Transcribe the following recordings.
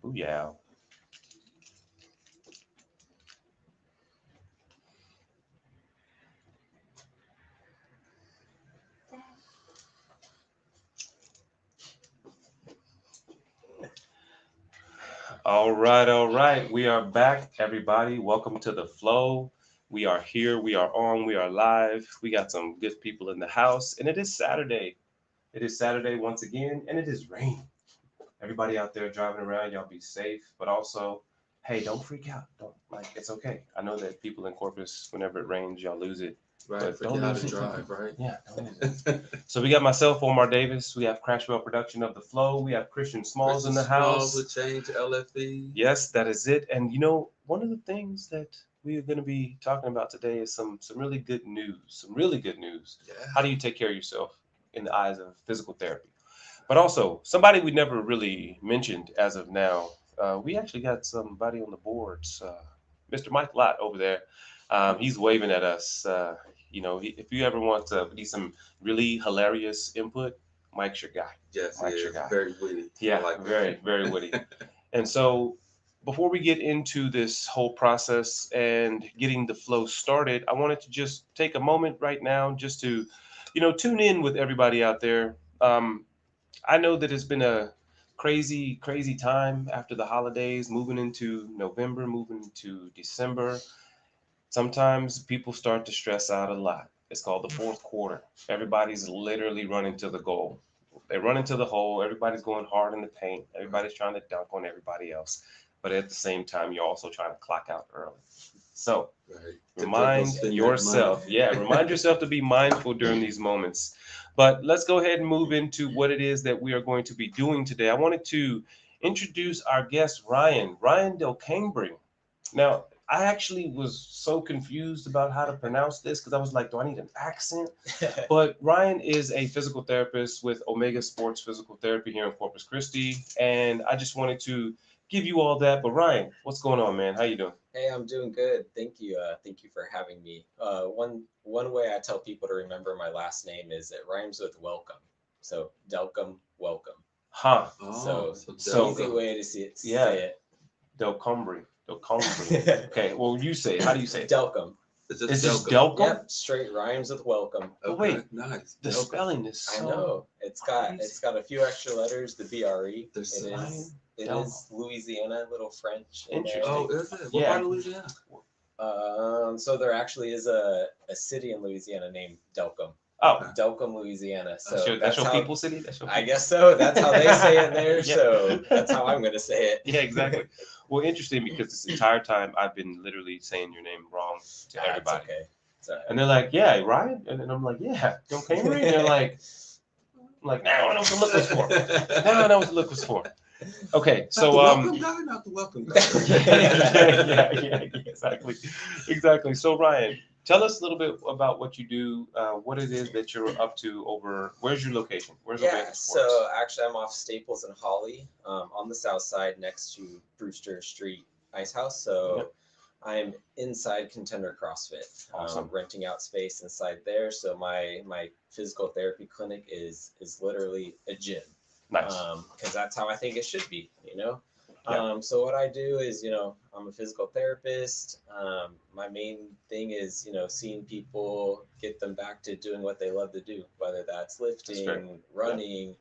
Ooh, yeah. All right, all right. We are back, everybody. Welcome to the flow. We are here. We are on. We are live. We got some good people in the house, and it is Saturday. It is Saturday once again, and it is raining. Everybody out there driving around, y'all be safe. But also, hey, don't freak out. Don't like it's okay. I know that people in Corpus, whenever it rains, y'all lose it. Right, But don't forget how lose to it. drive, right? Yeah, don't lose it. So we got myself, Omar Davis. We have Crashwell Production of the Flow. We have Christian Smalls in Christian the Smalls house. would change LFE. Yes, that is it. And one of the things that we are going to be talking about today is some really good news. Some really good news. Yeah. How do you take care of yourself in the eyes of physical therapy? But also, somebody we never really mentioned as of now. We actually got somebody on the boards, Mr. Mike Lott over there. He's waving at us. If you ever want to need some really hilarious input, Mike's your guy. Yes, he Mike's your is. guy. Very witty. I Yeah, like very, very witty. And so, before we get into this whole process and getting the flow started, I wanted to just take a moment right now just to, tune in with everybody out there. I know that it's been a crazy, crazy time after the holidays, moving into November, moving into December. Sometimes people start to stress out a lot. It's called the fourth quarter. Everybody's literally running to the goal. They run into the hole. Everybody's going hard in the paint. Everybody's trying to dunk on everybody else. But at the same time, you're also trying to clock out early. So right. To go remind spend that yourself, money. yeah, remind yourself to be mindful during these moments. But let's go ahead and move into what it is that we are going to be doing today. I wanted to introduce our guest, Ryan Delcambre. Now, I actually was so confused about how to pronounce this because I was like, do I need an accent? But Ryan is a physical therapist with Omega Sports Physical Therapy here in Corpus Christi, and I just wanted to give you all that. But Ryan, what's going on, man? How you doing? Hey, I'm doing good. Thank you. Thank you for having me. One way I tell people to remember my last name is it rhymes with welcome. So Delcom, welcome. Huh? Oh, So Easy Delcambre. way to Yeah, say Delcambre, Delcambre. it. Okay, well you say it. How do you say it? Delcom. It's It's just just Delcambre. Delcom. Yep, straight rhymes with welcome. But Okay, wait, nice. the Delcambre. spelling is I so know crazy. it's got a few extra letters. The BRE. There's It some- Ryan it Delcom. is Louisiana, little French in there. Interesting. Oh, is it? What Yeah. part of Louisiana? So there actually is a city in Louisiana named Delcom. Oh, Delcom, Louisiana. So that's your how people city. That's your I people. guess so. That's how they say it there. Yeah. So that's how I'm going to say it. Yeah, exactly. Well, interesting because this entire time I've been literally saying your name wrong to It's everybody. okay. It's all And they're like, yeah, Ryan? And then I'm like, yeah, Bill Camry? And they're like, I'm like, now I know what the look was for. Now I know what the look was for. Okay, Not the so welcome guy, not the welcome guy. yeah, exactly, exactly. So Ryan, tell us a little bit about what you do, what it is that you're up to over. Where's your location? Where's Yeah. Omega Sports? So actually, I'm off Staples and Holly, on the south side, next to Brewster Street Ice House. So Yep. I'm inside Contender CrossFit, Awesome. renting out space inside there. So my physical therapy clinic is literally a gym. Nice. Because that's how I think it should be, you know. Yeah. So what I do is, I'm a physical therapist. My main thing is, seeing people, get them back to doing what they love to do, whether that's lifting, great. running,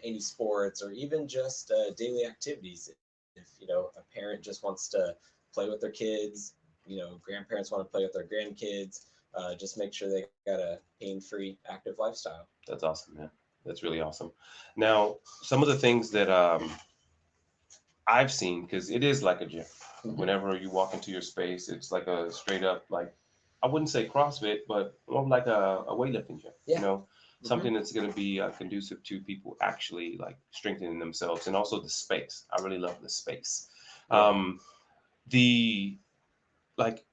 any sports, or even just daily activities. If a parent just wants to play with their kids, grandparents want to play with their grandkids. Just make sure they got a pain-free, active lifestyle. That's awesome, man. That's really awesome. Now, some of the things that I've seen, because it is like a gym. Mhm. Whenever you walk into your space, it's like a straight up, like, I wouldn't say CrossFit, but more like a weightlifting gym. Yeah. Something that's going to be conducive to people actually like strengthening themselves, and also the space. I really love the space. Yeah. The like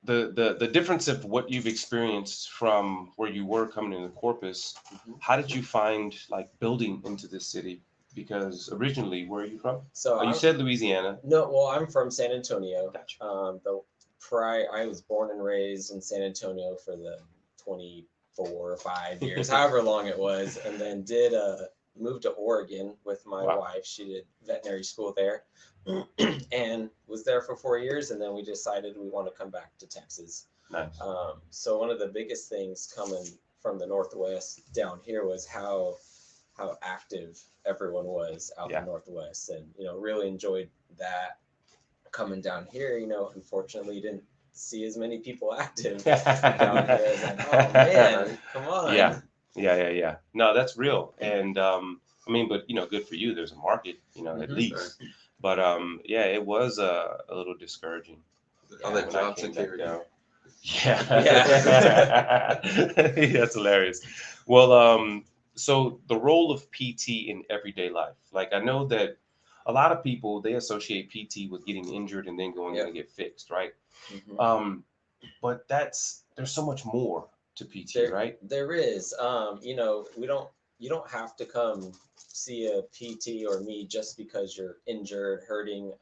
the difference of what you've experienced from where you were coming into Corpus. Mhm. How did you find like building into this city? Because originally, where are you from? So Oh, you said Louisiana. no, well, I'm from San Antonio. Gotcha. I was born and raised in San Antonio for the 24 or 5 years, however long it was, and then did moved to Oregon with my Wow. wife. She did veterinary school there and was there for 4 years. And then we decided we want to come back to Texas. Nice. So one of the biggest things coming from the Northwest down here was how active everyone was out in Yeah. the Northwest, and really enjoyed that. Coming down here, unfortunately didn't see as many people active down here. It's like, oh man, come on. Yeah. No, that's real. And I mean, but good for you. There's a market, at Mhm. least. But yeah, it was a little discouraging All Yeah, that when I job came back security. down. Yeah. Yeah. That's hilarious. Well, so the role of PT in everyday life. Like I know that a lot of people they associate PT with getting injured and then going in Yep. and get fixed, right? Mhm. But there's so much more to PT, There, right? there is. You don't have to come see a PT or me just because you're injured, hurting.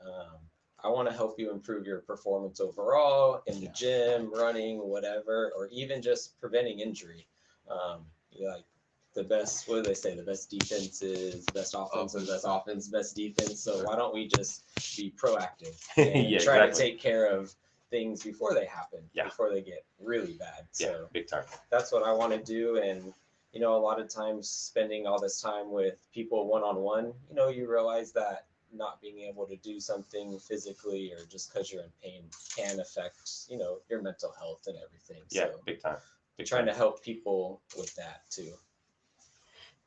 I want to help you improve your performance overall in the Yeah. gym, running, whatever, or even just preventing injury. Like the best, what do they say? The best defense is best offense, and best offense, best defense. So why don't we just be proactive and Yeah, try to exactly. take care of things before they happen, Yeah. before they get really bad. Yeah, So big time. that's what I want to do. And, a lot of times spending all this time with people one on one, you realize that not being able to do something physically or just because you're in pain can affect, your mental health and everything. Yeah, So big time. Big trying time. to help people with that too.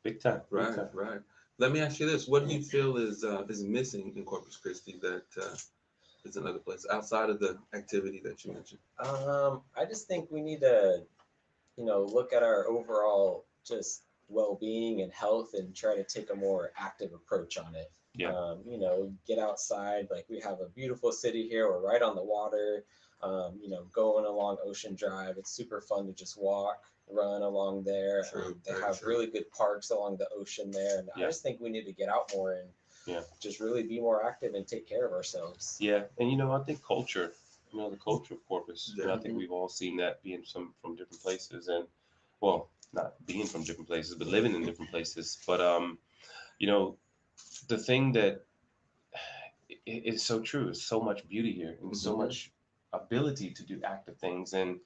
Big time. Big Right, time. right. Let me ask you this: what do you feel is missing in Corpus Christi that is another place outside of the activity that you mentioned? I just think we need to, look at our overall just well-being and health and try to take a more active approach on it. Yeah. Get outside. Like we have a beautiful city here. We're right on the water. Going along Ocean Drive, it's super fun to just walk, run along there. True, They very have true. really good parks along the ocean there, and Yeah. I just think we need to get out more and Yeah. just really be more active and take care of ourselves. Yeah. And I think culture, the culture of Corpus, I think Mhm. we've all seen that being from different places and well, not being from different places, but living in different places. But you know, the thing that is so true is so much beauty here and so Mhm. much ability to do active things. And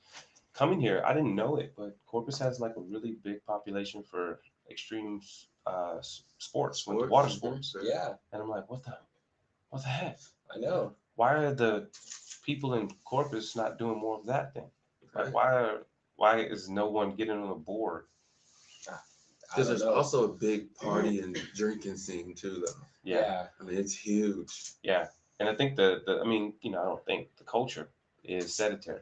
coming here, I didn't know it, but Corpus has like a really big population for extreme sports, with water Mhm. sports. Yeah, And I'm like, what the heck? I know. Why are the people in Corpus not doing more of that thing? Like, Right. why is no one getting on the board? I Because don't there's know. also a big party and drinking scene too, though. Yeah, Yeah. I mean, it's huge. yeah. And I think I mean, I don't think the culture is sedentary.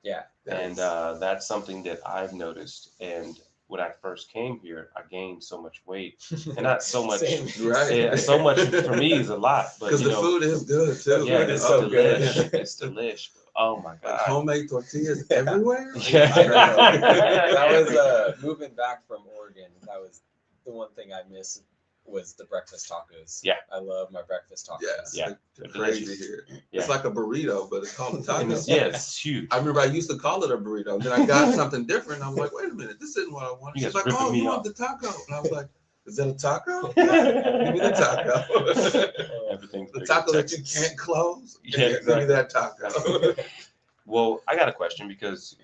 Yeah. And that's something that I've noticed. And when I first came here, I gained so much weight, and not so much. Same. Right. Yeah, so much for me is a lot, but Because the food is good too. yeah, food is it's so good. delish. It's delish. Oh my Like god. homemade tortillas Yeah. everywhere. Yeah. I know. That was moving back from Oregon. That was the one thing I miss was the breakfast tacos. Yeah. I love my breakfast tacos. Yeah, Yeah. they're They're crazy delicious. here. Yeah. It's like a burrito, but it's called a And taco. it's huge. I remember I used to call it a burrito. Then I got something different. I was like, wait a minute, this isn't what I wanted. You She's guys like, ripping oh, me you off. want the taco? And I was like, is that a taco? Give me the taco. Everything's The big in taco that you Texas. can't close. Yeah, Give me that taco. Well, I got a question because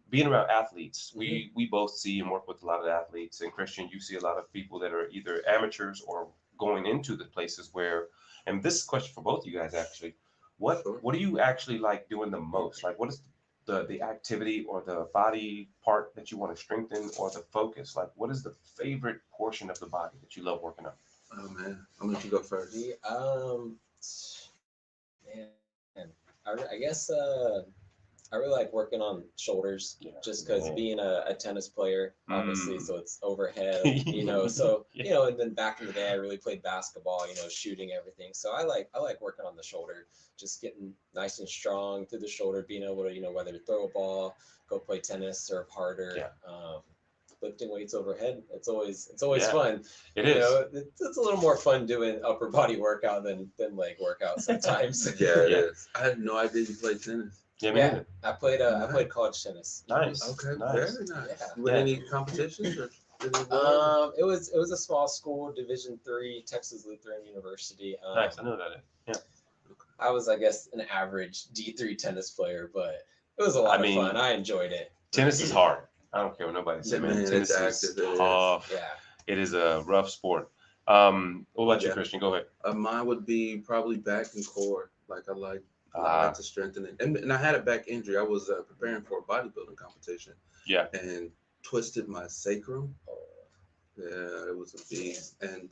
being around athletes, we both see and work with a lot of athletes. And Christian, you see a lot of people that are either amateurs or going into the places where. And this is a question for both of you guys actually. What Sure. what do you actually like doing the most? Like, what is the activity or the body part that you want to strengthen or the focus? Like, what is the favorite portion of the body that you love working on? Oh man, I'm gonna let you go first. Man, I guess I really like working on shoulders, Yeah. just because Man. being a tennis player, obviously, Mm. so it's overhead, so Yeah. and then back in the day, I really played basketball, shooting everything. So I like working on the shoulder, just getting nice and strong through the shoulder, being able to whether to throw a ball, go play tennis, serve harder. Yeah. Lifting weights overhead, it's always Yeah. fun. It is. It's a little more fun doing upper body workout than leg workout sometimes. Yeah, it Yeah. is. I had no idea you played tennis. Yeah, me Yeah, neither. I played college tennis. Nice. Okay, Nice. very nice. Yeah. You win Yeah. any competitions? Or? It was a small school, Division III, Texas Lutheran University. Nice, I know that. Yeah. I was, I guess, an average D3 tennis player, but it was a lot of fun. I enjoyed it. Tennis is hard. I don't care what nobody says, man. Tennis is tough. Yeah. It is a rough sport. What about you, Christian? Go ahead. Mine would be probably back and core. Like I like to strengthen it. And I had a back injury. I was preparing for a bodybuilding competition. Yeah. And twisted my sacrum. Yeah, it was a beast. And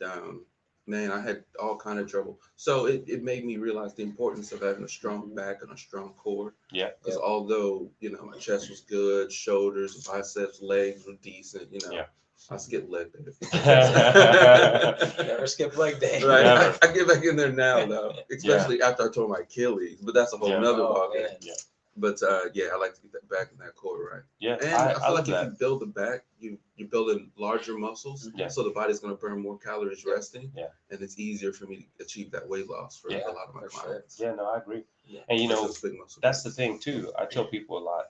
man, I had all kind of trouble. So it made me realize the importance of having a strong back and a strong core. Yeah. Because although, my chest was good, shoulders, biceps, legs were decent, Yeah. I skipped leg day. Never skip leg day. Right. I get back in there now, though, especially after I tore my Achilles. But that's a whole nother ballgame. Yeah. But I like to get that back in that core, right? Yeah. And I feel like if you build the back, you're building larger muscles. Yeah. So the body's going to burn more calories resting. Yeah. And it's easier for me to achieve that weight loss for a lot of my clients. Yeah, no, I agree. Yeah. And that's the thing too. I tell people a lot,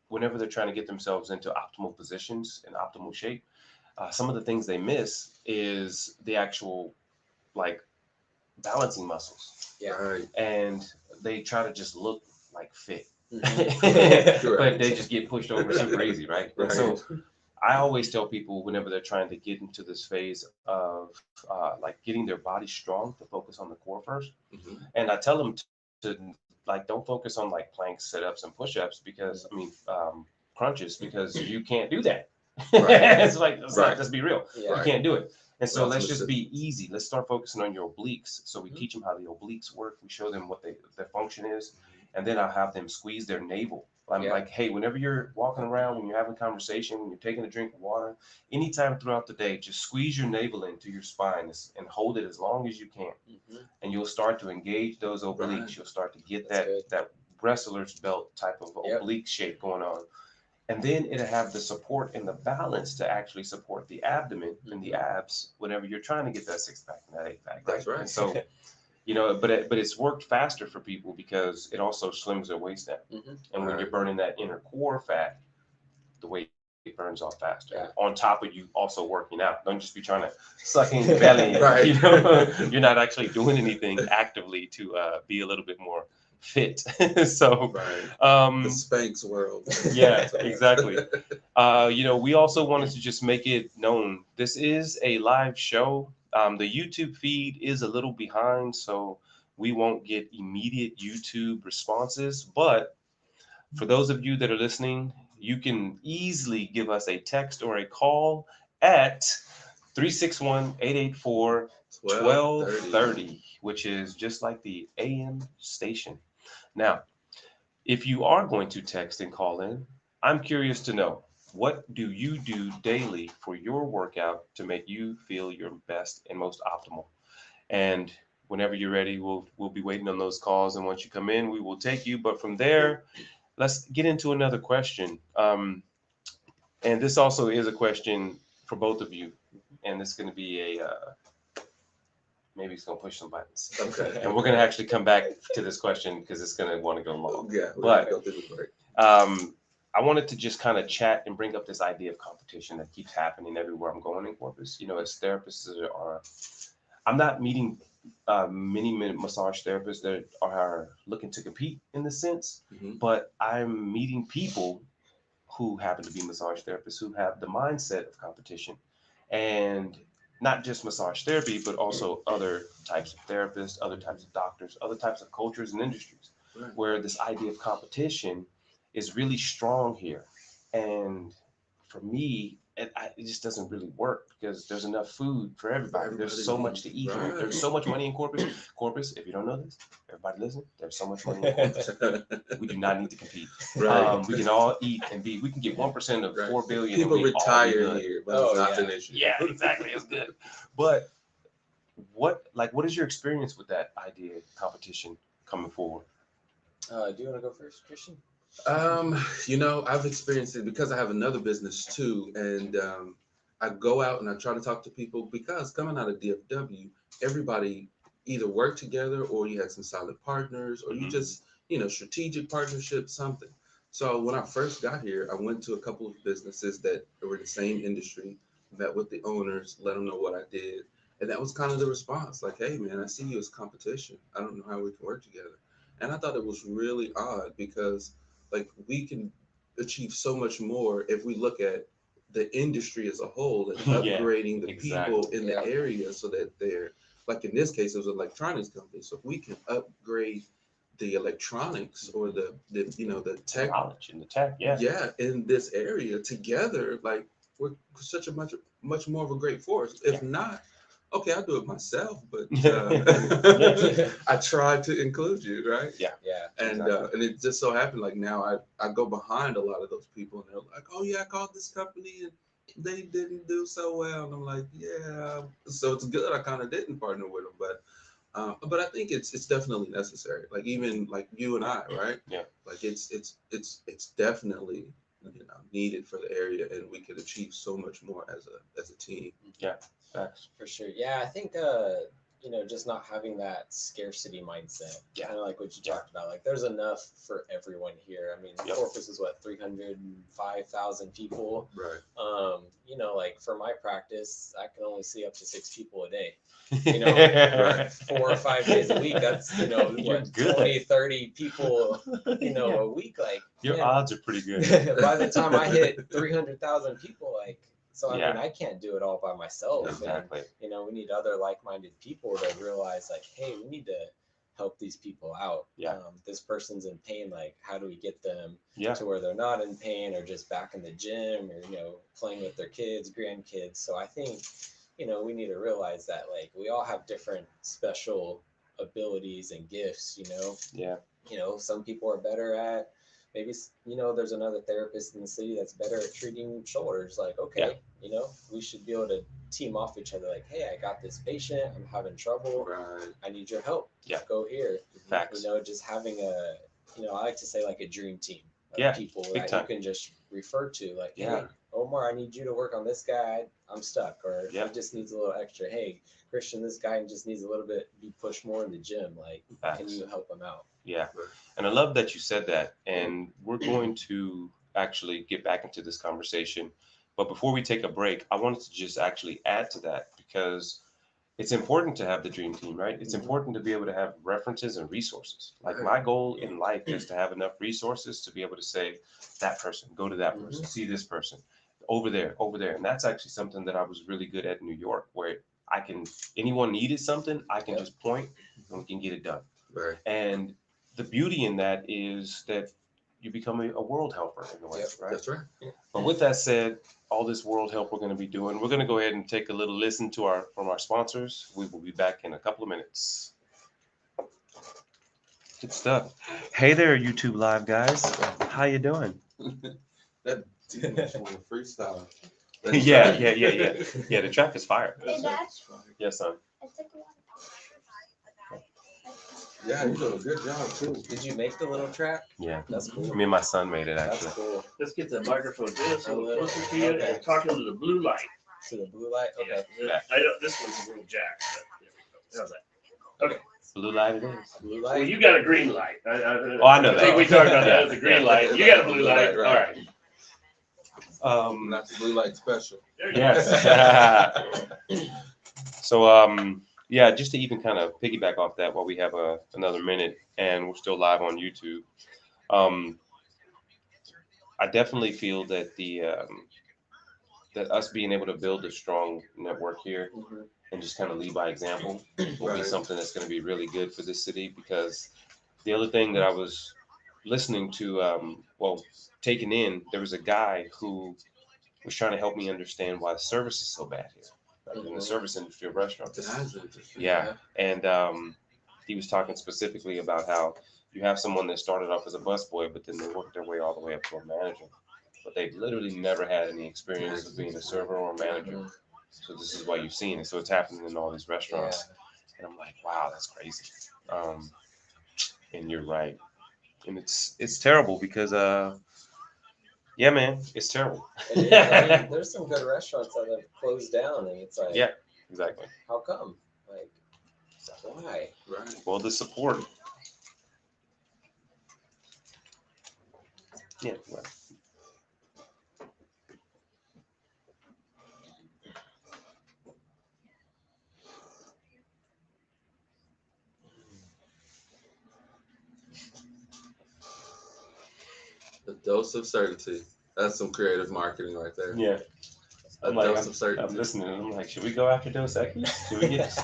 whenever they're trying to get themselves into optimal positions and optimal shape, some of the things they miss is the actual balancing muscles. Yeah. Right. And they try to just look like fit. Mm-hmm. But they just get pushed over super easy, right? Right. So I always tell people whenever they're trying to get into this phase of getting their body strong, to focus on the core first. Mm-hmm. And I tell them to don't focus on planks, sit-ups, and push-ups because crunches, because you can't do that. Right. It's let's be real. Yeah. You can't do it. And so let's just Absolutely. be easy. Let's start focusing on your obliques. So we teach them how the obliques work. We show them what their function is. And then I'll have them squeeze their navel. I'm like, hey, whenever you're walking around, when you're having a conversation, when you're taking a drink of water, anytime throughout the day, just squeeze your navel into your spine and hold it as long as you can. Mm-hmm. And you'll start to engage those obliques. Right. You'll start to get That's that wrestler's belt type of oblique shape going on. And then it'll have the support and the balance to actually support the abdomen and the abs whenever you're trying to get that six pack and that eight pack. That's right. And so, but it's worked faster for people because it also slims their waist down. Mm-hmm. And when you're burning that inner core fat, the weight burns off faster. Yeah. On top of you also working out. Don't just be trying to suck in your belly. Right. You're not actually doing anything actively to be a little bit more fit. So Right. the The Spanx world. Yeah, exactly. We also wanted to just make it known this is a live show. The YouTube feed is a little behind, so we won't get immediate YouTube responses. But for those of you that are listening, you can easily give us a text or a call at 361-884-1230, which is just like the AM station. Now, if you are going to text and call in, I'm curious to know, what do you do daily for your workout to make you feel your best and most optimal? And whenever you're ready, we'll be waiting on those calls. And once you come in, we will take you. But from there, let's get into another question. And this also is a question for both of you. And it's going to be maybe it's going to push some buttons. Okay. And we're going to actually come back to this question because it's going to want to go long. Yeah. But go through the break. I wanted to just kind of chat and bring up this idea of competition that keeps happening everywhere I'm going in Corpus. As therapists I'm not meeting many massage therapists that are looking to compete in this sense, but I'm meeting people who happen to be massage therapists who have the mindset of competition, and not just massage therapy, but also other types of therapists, other types of doctors, other types of cultures and industries, where this idea of competition is really strong here. And for me, it just doesn't really work because there's enough food for everybody. There's so much to eat here. There's so much money in Corpus. Corpus, if you don't know this, everybody listen, there's so much money in Corpus. We do not need to compete. Right. We can all eat and be, we can get 1% of 4 billion. People retire here, but it's not an issue. Yeah, exactly. It's good. But what is your experience with that idea of competition coming forward? Do you want to go first, Christian? I've experienced it because I have another business too, and I go out and I try to talk to people because coming out of DFW, everybody either worked together or you had some solid partners or you just, strategic partnership, something. So when I first got here, I went to a couple of businesses that were in the same industry, met with the owners, let them know what I did. And that was kind of the response, like, hey man, I see you as competition. I don't know how we can work together. And I thought it was really odd because like we can achieve so much more if we look at the industry as a whole and Yeah, upgrading the exactly. people in the area so that they're like in this case it was an electronics company. So if we can upgrade the electronics or the you know the tech Knowledge in the tech, yeah. yeah in this area together, like we're such a much more of a great force. If not, okay, I'll do it myself, but Yeah. I tried to include you, right? Yeah. Yeah. And Exactly. and it just so happened like now I go behind a lot of those people and they're like, oh yeah, I called this company and they didn't do so well, and I'm like, yeah. So it's good I kind of didn't partner with them, but I think it's definitely necessary. Like even like you and I, right? Yeah. Like it's definitely needed for the area, and we could achieve so much more as a team. Yeah. Facts. For sure. Yeah, I think just not having that scarcity mindset. Yeah. Kind of like what you talked about. Like there's enough for everyone here. I mean, Yep. Corpus is what, 305,000 people. Right. Like for my practice, I can only see up to 6 people a day. Right. 4 or 5 days a week. That's You're what, good. 20, 30 people, Yeah. a week. Like Your man, odds are pretty good. by the time I hit 300,000 people, like, so I Yeah. mean, I can't do it all by myself. Exactly. And, we need other like-minded people to realize, like, hey, we need to help these people out. Yeah. This person's in pain. Like, how do we get them Yeah. to where they're not in pain or just back in the gym or, playing with their kids, grandkids. So I think, we need to realize that, like, we all have different special abilities and gifts, Yeah. Some people are better at maybe, there's another therapist in the city that's better at treating shoulders. Like, okay, we should be able to team off each other. Like, hey, I got this patient, I'm having trouble. Right. I need your help. Yeah. Go here. Facts. Just having I like to say like a dream team of Yeah, people big that time. you can just refer to. Like, Yeah. hey, Omar, I need you to work on this guy. I'm stuck. Or Yeah. he just needs a little extra. Hey, Christian, this guy just needs a little bit, be pushed more in the gym. Like, Facts. can you help him out? Yeah. And I love that you said that. And we're going to actually get back into this conversation. But before we take a break, I wanted to just actually add to that because it's important to have the dream team, right? It's important to be able to have references and resources. Like my goal in life is to have enough resources to be able to say, that person, go to that person, see this person, over there. And that's actually something that I was really good at in New York, where anyone needed something, I can just point and we can get it done. Right. And the beauty in that is that you become a world helper in a way, right? That's right. But with that said, all this world help we're going to be doing, we're going to go ahead and take a little listen from our sponsors. We will be back in a couple of minutes. Good stuff. Hey there, YouTube Live guys. How you doing? That team is on a freestyle. Yeah. Yeah, the track is fire. Hey, Dad. Yes, son. I took a lot. Yeah, you did a good job too. Did you make the little track? Yeah. That's cool. Me and my son made it, That's actually. cool. Let's get the microphone just a little closer to you and talking to the blue light. To the blue light? Okay. Yeah. I know this one's a little jacked, but there we go. How's that? Okay. Blue light it is. Blue Well, light? you got a green light. I know I think that. we talked about that as a green light. You got a blue light. Right. All right. Not the blue light special. There you go. Yes. So, yeah, just to even kind of piggyback off that while we have another minute and we're still live on YouTube. I definitely feel that that us being able to build a strong network here and just kind of lead by example will be something that's going to be really good for this city, because the other thing that I was listening to, taking in, there was a guy who was trying to help me understand why the service is so bad here, like in the service industry of restaurants. Yeah. And he was talking specifically about how you have someone that started off as a busboy, but then they worked their way all the way up to a manager. But they've literally never had any experience of being a server or a manager. So this is why you've seen it. So it's happening in all these restaurants. And I'm like, wow, that's crazy. And you're right. And it's terrible because yeah, man, it's terrible. It is. I mean, there's some good restaurants that have closed down, and it's like, Yeah, exactly. how come? Like, why? Right. Well, the support. Yeah. Well, A dose of certainty. That's some creative marketing right there. yeah. A I'm like, dose of I'm certainty. listening. And I'm like, should we go after Dos Equis? Should we get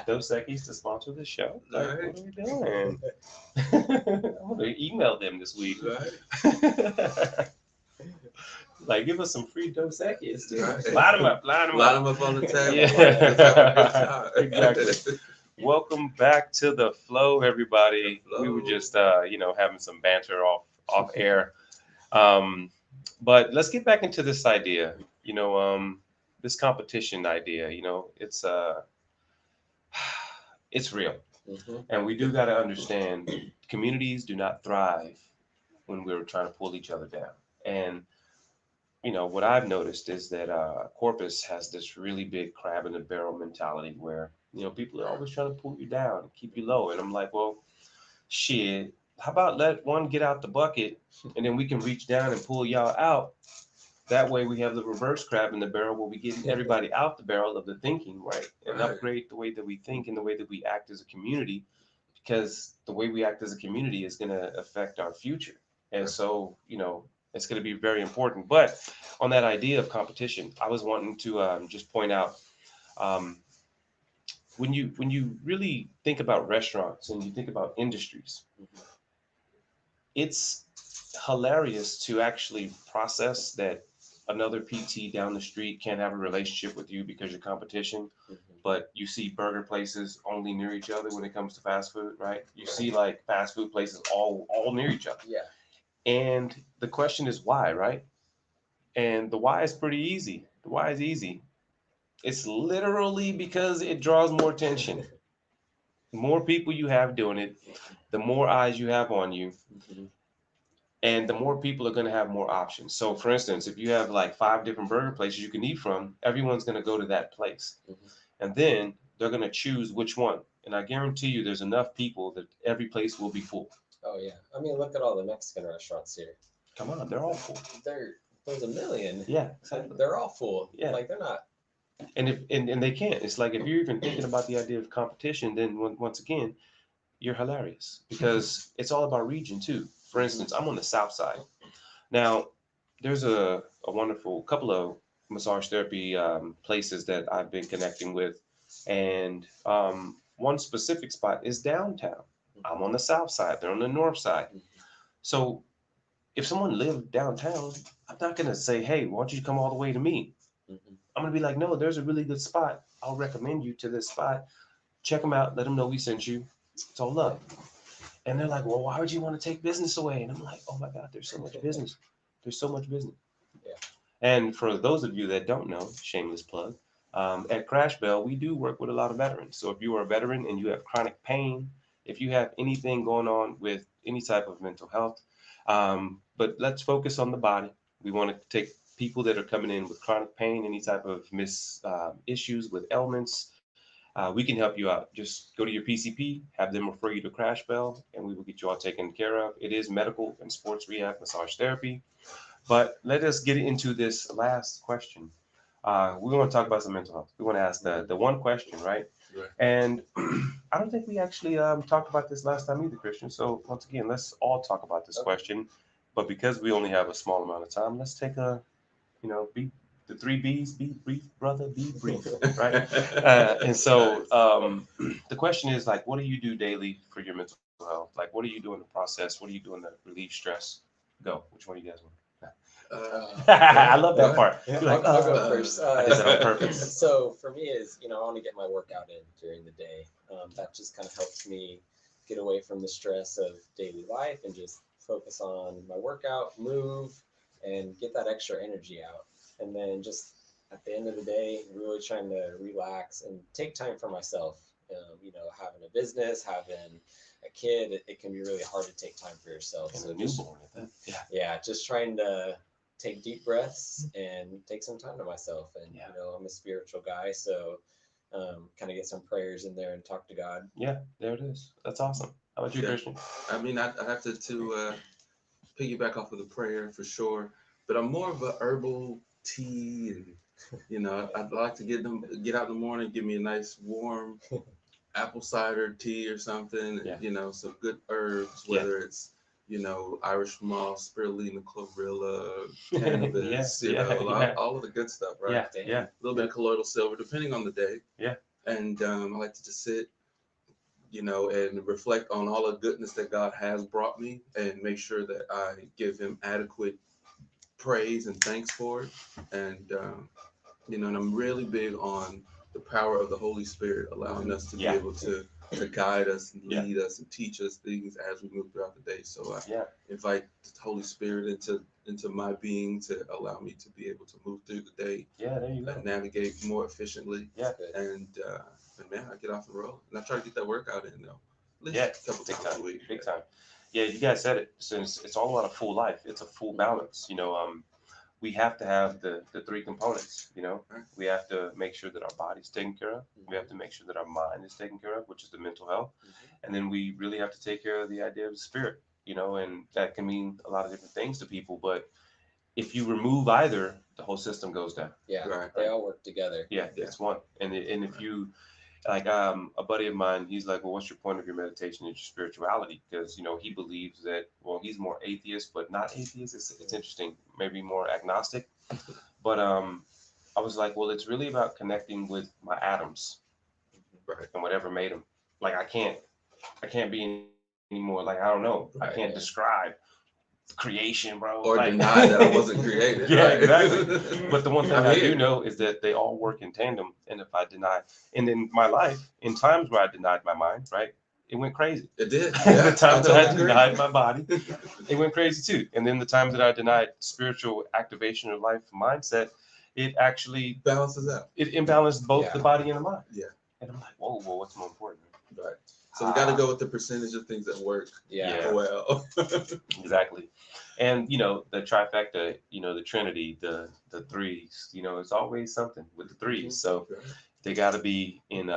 Dos Equis to sponsor the show? Like, Right. what are we doing? I'm gonna email them this week. Right. Like, give us some free Dos Equis. Dude. Right. Line them up. Line them Line up. them up on the table. Yeah. Let's have a good time. Exactly. Welcome back to the flow, everybody. The We were flow. just, having some banter off air. But let's get back into this idea. This competition idea. It's real, Mhm. and we do got to understand communities do not thrive when we're trying to pull each other down. And what I've noticed is that Corpus has this really big crab in the barrel mentality where people are always trying to pull you down, keep you low, and I'm like, well, shit. How about let one get out the bucket, and then we can reach down and pull y'all out. That way, we have the reverse crab in the barrel where we get everybody out the barrel of the thinking, right, and Right. upgrade the way that we think and the way that we act as a community, because the way we act as a community is going to affect our future. And so, it's going to be very important. But on that idea of competition, I was wanting to just point out um, when you really think about restaurants and you think about industries, it's hilarious to actually process that another PT down the street can't have a relationship with you because you're competition, Mhm. but you see burger places only near each other when it comes to fast food, right? You see like fast food places all near each other. Yeah. And the question is why, right? And the why is pretty easy. The why is easy. It's literally because it draws more attention. The more people you have doing it, the more eyes you have on you, Mhm. and the more people are going to have more options. So, for instance, if you have like 5 different burger places you can eat from, everyone's going to go to that place. Mhm. And then they're going to choose which one. And I guarantee you there's enough people that every place will be full. Oh yeah. I mean, look at all the Mexican restaurants here. Come on, they're all full. There's a million. Yeah, And exactly. they're all full. Yeah. Like they're not. And they can't. It's like if you're even thinking about the idea of competition, then once again, you're hilarious because it's all about region too. For instance, I'm on the south side. Now, there's a wonderful couple of massage therapy places that I've been connecting with, and one specific spot is downtown. I'm on the south side, they're on the north side. So if someone lived downtown, I'm not gonna say, hey, why don't you come all the way to me? Mhm. I'm gonna be like, no, there's a really good spot. I'll recommend you to this spot. Check them out. Let them know we sent you. It's all love. And they're like, well, why would you want to take business away? And I'm like, oh my God, there's so much business. There's so much business. Yeah. And for those of you that don't know, shameless plug, at Crash Bell, we do work with a lot of veterans. So if you are a veteran and you have chronic pain, if you have anything going on with any type of mental health, but let's focus on the body. We want to take people that are coming in with chronic pain, any type of issues with ailments. We can help you out. Just go to your PCP, have them refer you to Crash Bell, and we will get you all taken care of. It is medical and sports rehab massage therapy. But let us get into this last question. We want to talk about some mental health. We want to ask the one question, right? Right. And I don't think we actually talked about this last time either, Christian. So once again, let's all talk about this Okay. question. But because we only have a small amount of time, let's take be the 3 B's, be brief, brother, be brief, right? And so the question is like, what do you do daily for your mental health? Like, what do you do in the process? What are you doing to relieve stress? Go. Which one do you guys want? I love that part. You're like, I'll go first. I did that on purpose. So for me is, I want to get my workout in during the day. That just kind of helps me get away from the stress of daily life and just focus on my workout, move, and get that extra energy out. And then just at the end of the day, really trying to relax and take time for myself. Having a business, having a kid, it can be really hard to take time for yourself. And So a newborn at that. Yeah. yeah, just trying to take deep breaths and take some time to myself. And Yeah. I'm a spiritual guy, so kind of get some prayers in there and talk to God. Yeah, there it is. That's awesome. How about you, Yeah. Christian? I mean, I have to piggyback off of the prayer for sure, but I'm more of a herbal tea, and I'd like to get out in the morning, give me a nice warm apple cider tea or something, Yeah. some good herbs, Yeah. whether it's Irish moss, spirulina, chlorella, cannabis, all of the good stuff, right? Yeah. A little bit of colloidal silver, depending on the day. Yeah. And I like to just sit, and reflect on all the goodness that God has brought me, and make sure that I give Him adequate praise and thanks for it. And I'm really big on the power of the Holy Spirit, allowing us to be able to guide us and lead us and teach us things as we move throughout the day. So I invite the Holy Spirit into my being to allow me to be able to move through the day. Yeah, there you go. And navigate more efficiently. Yeah. And man, I get off and roll. And I try to get that workout in though. At least a couple times a week. Big time. Yeah, you guys said it. Since it's all about a full life, it's a full balance. We have to have the three components. We have to make sure that our body's taken care of. We have to make sure that our mind is taken care of, which is the mental health. And then we really have to take care of the idea of the spirit. And that can mean a lot of different things to people. But if you remove either, the whole system goes down. Yeah, Right. they all work together. Yeah, it's one. And if you like a buddy of mine, he's like, well, what's your point of your meditation and your spirituality? Because he believes that, well, he's more atheist, but not atheist. It's interesting, maybe more agnostic. But I was like, well, it's really about connecting with my atoms, Right. and whatever made them. Like I can't be anymore. Like I don't know, I Right. can't describe creation, bro. Or like, deny that I wasn't created. Yeah, right? exactly. But the one thing I'm I here. do know is that they all work in tandem. And if I deny, and in my life, in times where I denied my mind, right, it went crazy. It did. The times that I totally agree. denied my body, it went crazy too. And then the times that I denied spiritual activation of life mindset, it actually Balances out. it imbalanced both Yeah. the body and the mind. Yeah. And I'm like, whoa, what's more important? Right. So we got to go with the percentage of things that work Yeah. well. Exactly. And the trifecta, the Trinity, the threes, it's always something with the threes. So Right. they got to be in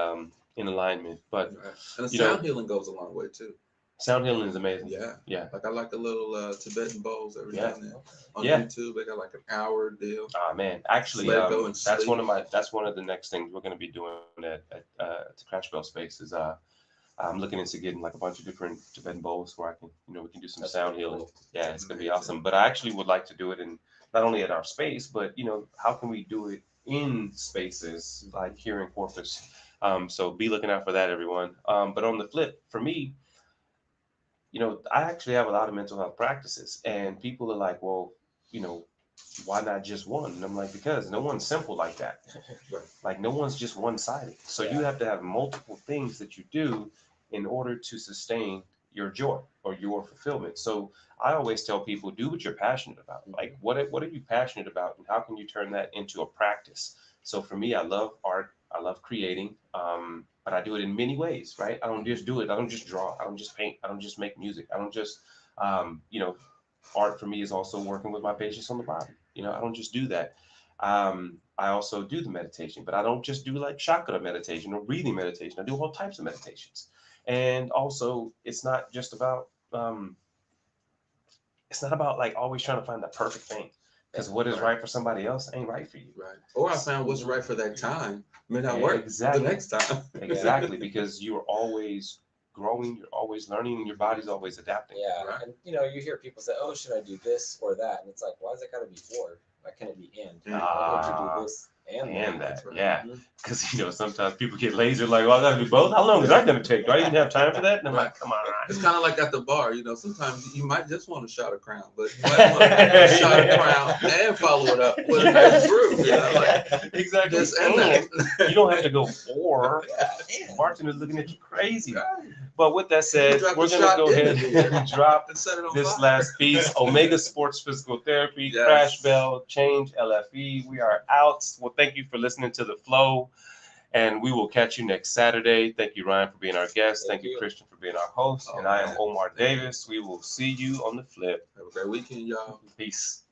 alignment. But Right. And the You know- sound healing goes a long way too. sound healing is amazing. Yeah. Yeah. Like I like the little Tibetan bowls every Yeah. now and then. On Yeah. YouTube, they got like an hour deal. Ah man, actually, Let go and that's sleep. one of the next things we're going to be doing at the Crash Bell Space is I'm looking into getting like a bunch of different Tibetan bowls where I can we can do some That's sound pretty healing. cool. Yeah, it's going to be awesome. But I actually would like to do it in not only at our space, but how can we do it in spaces like here in Corpus? So be looking out for that, everyone. But on the flip, for me, I actually have a lot of mental health practices, and people are like, well, why not just one? And I'm like, because no one's simple like that. Right. Like no one's just one-sided. So you have to have multiple things that you do in order to sustain your joy or your fulfillment. So I always tell people, do what you're passionate about. Like what are you passionate about, and how can you turn that into a practice? So for me, I love art. I love creating, but I do it in many ways, right? I don't just do it. I don't just draw. I don't just paint. I don't just make music. I don't just, art for me is also working with my patients on the body. I don't just do that. I also do the meditation, but I don't just do like chakra meditation or breathing meditation. I do all types of meditations. And also, it's not just about like always trying to find the perfect thing, because what is right for somebody else ain't right for you. Right. Or I found what's right for that time may not work Exactly. the next time. Exactly, because you're always growing, you're always learning, and your body's always adapting. Yeah, Right. and you hear people say, "Oh, should I do this or that?" And it's like, why is it got to be or? Why can't it be and? Why can't you do this and that? that, right. yeah, Mhm. because sometimes people get lazy, like, well, I gotta do both. How long is that gonna take? Do I even have time for that? And I'm Right. like, come on. It's kind of like at the bar, sometimes you might just want to shot a crown, but you might want to shot a crown and follow it up with a nice brew. Like Exactly. this and that. You don't have to go or. Yeah, Bartender's looking at you crazy. Right. But with that said, Drop we're the gonna shot go in ahead the beer. and drop And set it on this fire. last piece. Omega Sports Physical Therapy, Yes. Crash Bell, Change LFE. We are out. Well, thank you for listening to The Flow, and we will catch you next Saturday. Thank you, Ryan, for being our guest. Thank you, Christian, for being our host. Oh, And I am man. Omar Davis. We will see you on the flip. Have a great weekend, y'all. Peace.